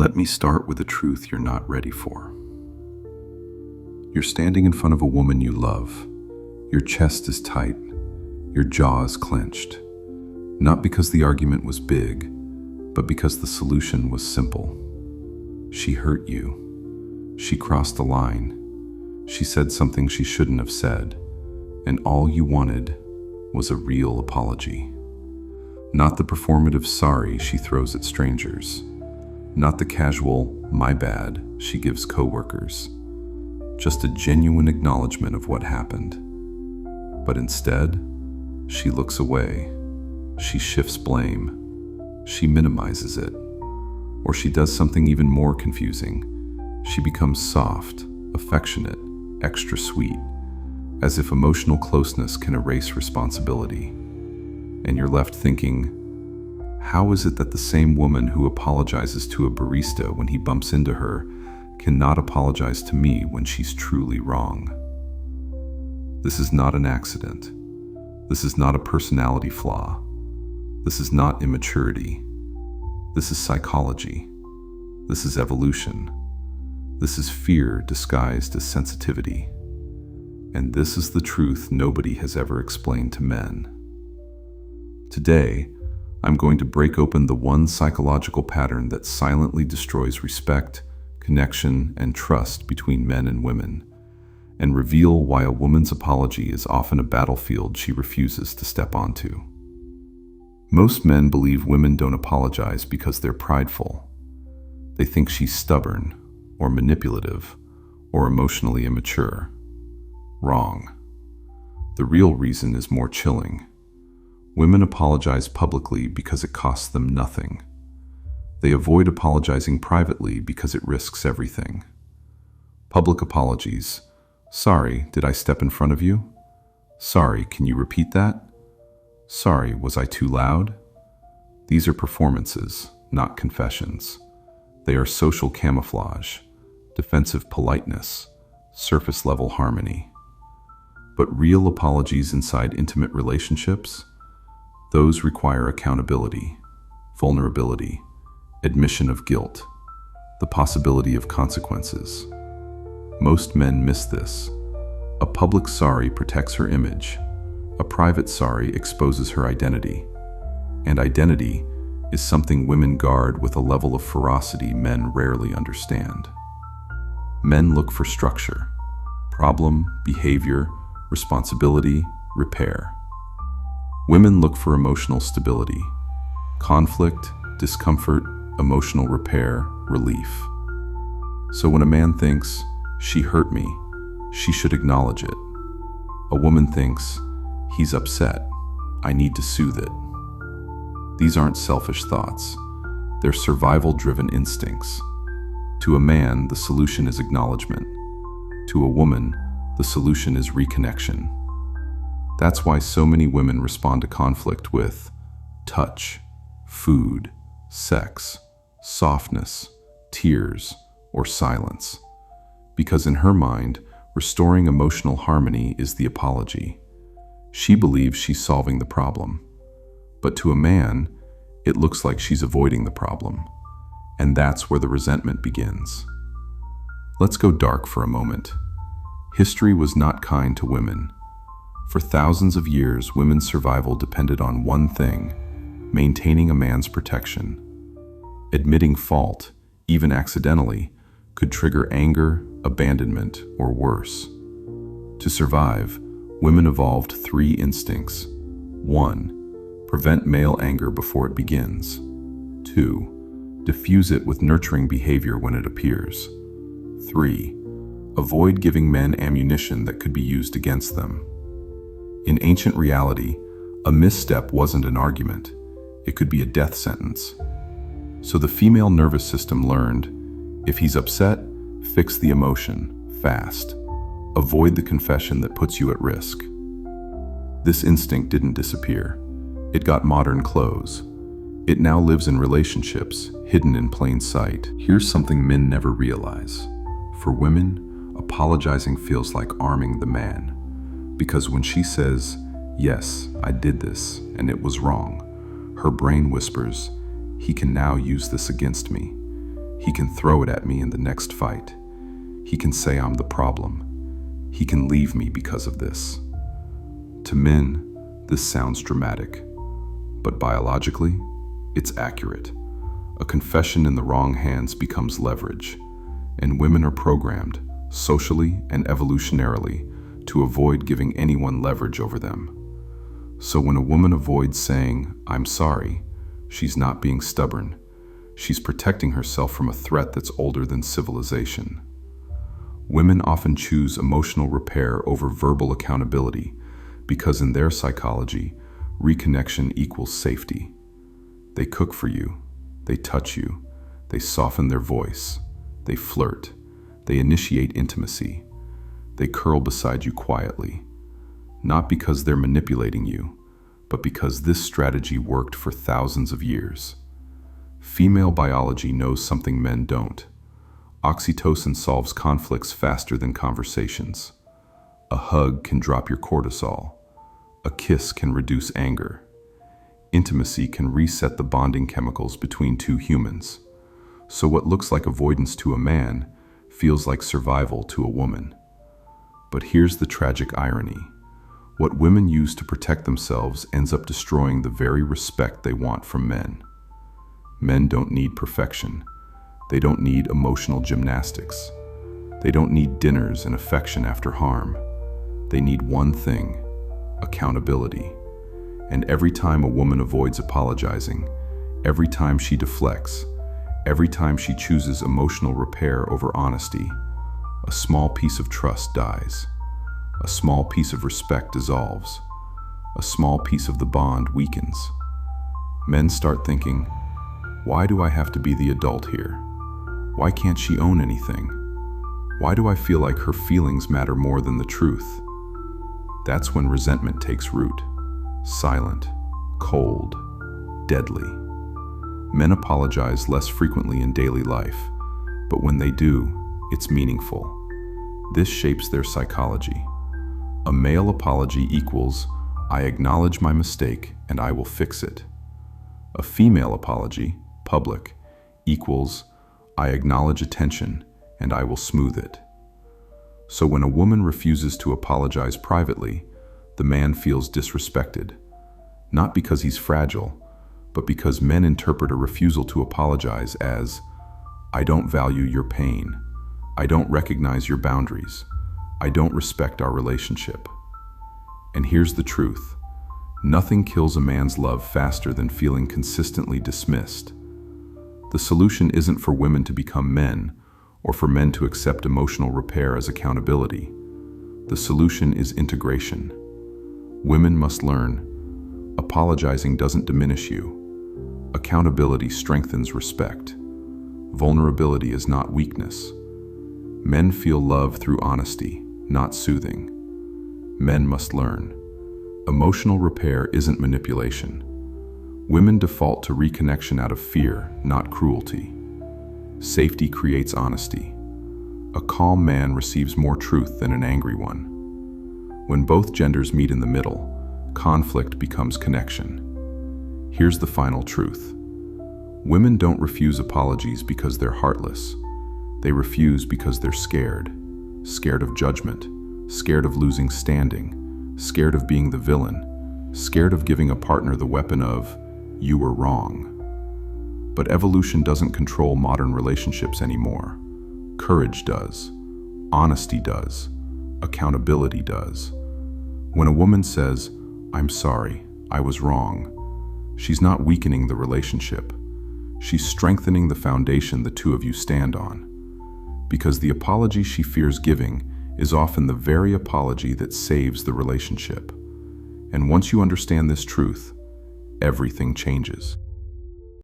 Let me start with a truth you're not ready for. You're standing in front of a woman you love. Your chest is tight, your jaw is clenched. Not because the argument was big, but because the solution was simple. She hurt you. She crossed the line. She said something she shouldn't have said. And all you wanted was a real apology. Not the performative sorry she throws at strangers. Not the casual, my bad, she gives coworkers. Just a genuine acknowledgement of what happened. But instead, she looks away. She shifts blame. She minimizes it. Or she does something even more confusing. She becomes soft, affectionate, extra sweet, as if emotional closeness can erase responsibility. And you're left thinking, how is it that the same woman who apologizes to a barista when he bumps into her cannot apologize to me when she's truly wrong? This is not an accident. This is not a personality flaw. This is not immaturity. This is psychology. This is evolution. This is fear disguised as sensitivity. And this is the truth nobody has ever explained to men. Today, I'm going to break open the one psychological pattern that silently destroys respect, connection, and trust between men and women, and reveal why a woman's apology is often a battlefield she refuses to step onto. Most men believe women don't apologize because they're prideful. They think she's stubborn, or manipulative, or emotionally immature. Wrong. The real reason is more chilling. Women apologize publicly because it costs them nothing. They avoid apologizing privately because it risks everything. Public apologies. Sorry, did I step in front of you? Sorry, can you repeat that? Sorry, was I too loud? These are performances, not confessions. They are social camouflage, defensive politeness, surface-level harmony. But real apologies inside intimate relationships? Those require accountability, vulnerability, admission of guilt, the possibility of consequences. Most men miss this. A public sorry protects her image. A private sorry exposes her identity. And identity is something women guard with a level of ferocity men rarely understand. Men look for structure, problem, behavior, responsibility, repair. Women look for emotional stability, conflict, discomfort, emotional repair, relief. So when a man thinks, she hurt me, she should acknowledge it. A woman thinks, he's upset, I need to soothe it. These aren't selfish thoughts. They're survival-driven instincts. To a man, the solution is acknowledgement. To a woman, the solution is reconnection. That's why so many women respond to conflict with touch, food, sex, softness, tears, or silence. Because in her mind, restoring emotional harmony is the apology. She believes she's solving the problem. But to a man, it looks like she's avoiding the problem. And that's where the resentment begins. Let's go dark for a moment. History was not kind to women. For thousands of years, women's survival depended on one thing: maintaining a man's protection. Admitting fault, even accidentally, could trigger anger, abandonment, or worse. To survive, women evolved 3 instincts. 1. Prevent male anger before it begins. 2. Diffuse it with nurturing behavior when it appears. 3. Avoid giving men ammunition that could be used against them. In ancient reality, a misstep wasn't an argument. It could be a death sentence. So the female nervous system learned, if he's upset, fix the emotion, fast. Avoid the confession that puts you at risk. This instinct didn't disappear. It got modern clothes. It now lives in relationships, hidden in plain sight. Here's something men never realize. For women, apologizing feels like arming the man. Because when she says, yes, I did this, and it was wrong, her brain whispers, he can now use this against me. He He can throw it at me in the next fight. He can say I'm the problem. He can leave me because of this. To men, this sounds dramatic, but biologically, it's accurate. A confession in the wrong hands becomes leverage, and women are programmed, socially and evolutionarily, to avoid giving anyone leverage over them. So when a woman avoids saying, "I'm sorry," she's not being stubborn. She's protecting herself from a threat that's older than civilization. Women often choose emotional repair over verbal accountability because in their psychology, reconnection equals safety. They cook for you, they touch you, they soften their voice, they flirt, they initiate intimacy, they curl beside you quietly, not because they're manipulating you, but because this strategy worked for thousands of years. Female biology knows something men don't. Oxytocin solves conflicts faster than conversations. A hug can drop your cortisol. A kiss can reduce anger. Intimacy can reset the bonding chemicals between two humans. So what looks like avoidance to a man feels like survival to a woman. But here's the tragic irony. What women use to protect themselves ends up destroying the very respect they want from men. Men don't need perfection. They don't need emotional gymnastics. They don't need dinners and affection after harm. They need one thing: accountability. And every time a woman avoids apologizing, every time she deflects, every time she chooses emotional repair over honesty, a small piece of trust dies. A small piece of respect dissolves. A small piece of the bond weakens. Men start thinking, why do I have to be the adult here? Why can't she own anything? Why do I feel like her feelings matter more than the truth? That's when resentment takes root. Silent, cold, deadly. Men apologize less frequently in daily life, but when they do, it's meaningful. This shapes their psychology. A male apology equals, I acknowledge my mistake and I will fix it. A female apology, public, equals, I acknowledge attention and I will smooth it. So when a woman refuses to apologize privately, the man feels disrespected, not because he's fragile, but because men interpret a refusal to apologize as, I don't value your pain, I don't recognize your boundaries, I don't respect our relationship. And here's the truth. Nothing kills a man's love faster than feeling consistently dismissed. The solution isn't for women to become men, or for men to accept emotional repair as accountability. The solution is integration. Women must learn, apologizing doesn't diminish you. Accountability strengthens respect. Vulnerability is not weakness. Men feel love through honesty, not soothing. Men must learn. Emotional repair isn't manipulation. Women default to reconnection out of fear, not cruelty. Safety creates honesty. A calm man receives more truth than an angry one. When both genders meet in the middle, conflict becomes connection. Here's the final truth. Women don't refuse apologies because they're heartless. They refuse because they're scared. Scared of judgment, scared of losing standing, scared of being the villain, scared of giving a partner the weapon of, you were wrong. But evolution doesn't control modern relationships anymore. Courage does. Honesty does. Accountability does. When a woman says, I'm sorry, I was wrong, she's not weakening the relationship. She's strengthening the foundation the two of you stand on. Because the apology she fears giving is often the very apology that saves the relationship. And once you understand this truth, everything changes.